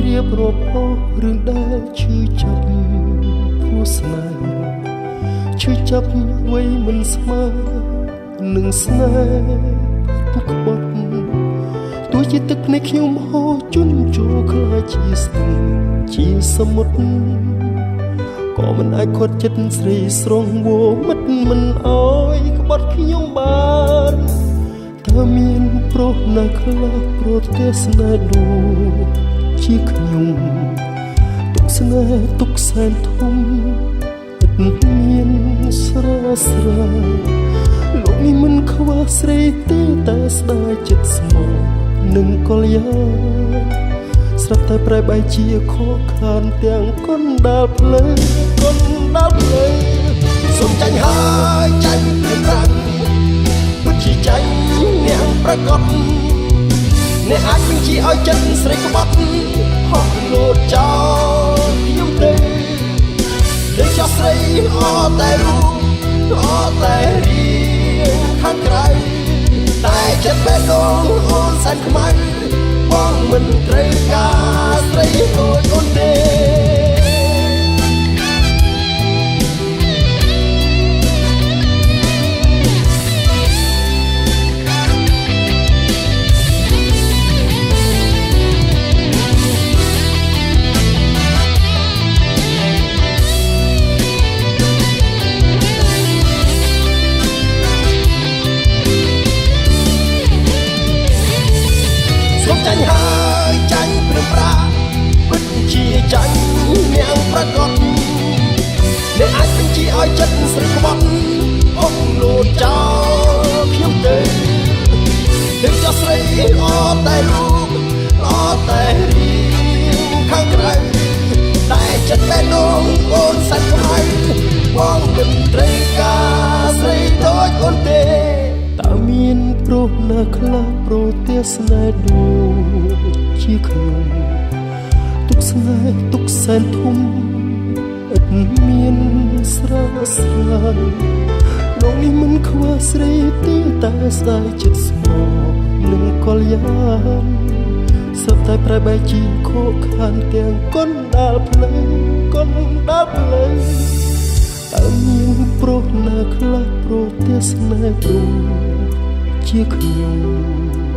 រៀបរាប់អស់រឿងដែលឈឺចាប់ព្រោះស្នេហ៍ឈឺចាប់វ័យមិនស្មើនឹងស្នេហ៍ក្បត់ទោះជាទឹកភ្នែកខ្ញុំហូរជន់ចូលខ្លាចជាស្ទឹងជាសមុទ្រក៏មិនអាចខត់ចិត្តស្រីស្រងវមិត្តមិនអើយក្បត់ខ្ញុំបានតើមានប្រុសណាខ្លះប្រទេសស្នេហ៍ដូចជាខ្ញុំទុកស្នេហ៍ទុកសែនធំឥតមានស្រាស្រាលោកនេះមិនខ្វះស្រីទេតែស្ដាយចិត្តស្មោះនឹងកលយាស្រាប់តែប្រែបែកជាខកខានទាំងកណ្ដាលផ្លូវកណ្ដាលផ្លូវសុំចាញ់ហើយចាញ់ព្រមប្រាំងពិតជាចាញ់អ្នកប្រកបអ្នកអាចបញ្ជាឲ្យចិត្តស្រីក្បត់ហក់លោតចោលខ្ញុំទេលើចោលស្រីអត់តែរូបអត់តែរៀងខាងក្រៅតែចិត្តបេះដូងអូនសែនខ្មៅបងមិនត្រូវការស្រីដូចអូនទេចាញ់ហើយចាញ់ព្រមប្រាពិតជាចាញ់អ្នកប្រកបអ្នកអាចបញ្ជាឲ្យចិត្តស្រីក្បត់អស់លោតចោលខ្ញុំទេនឹងចោលស្រីអត់តែរូបអត់តែរៀងខាងក្រៅតែចិត្តបេះដូងអូនសែនខ្មៅបងមិនត្រូវការស្រីដូចអូនទេតើមានប្រុសណាខ្លះប្រទេសស្នេហ៍ដូចជាខ្ញុំទុកស្នេហ៍ទុកសែនធំឥតមានស្រាស្រាយលោកនេះមិនខ្វះស្រីទេតែស្ដាយចិត្តស្មោះនឹងកលយានសឹកតែប្រែបែកជាខកខានទាំងកណ្ដាលផ្លូវកណ្ដាលផ្លូវតើមានប្រុសណាខ្លះប្រទេសស្នេហ៍ដូចជាខ្ញុំ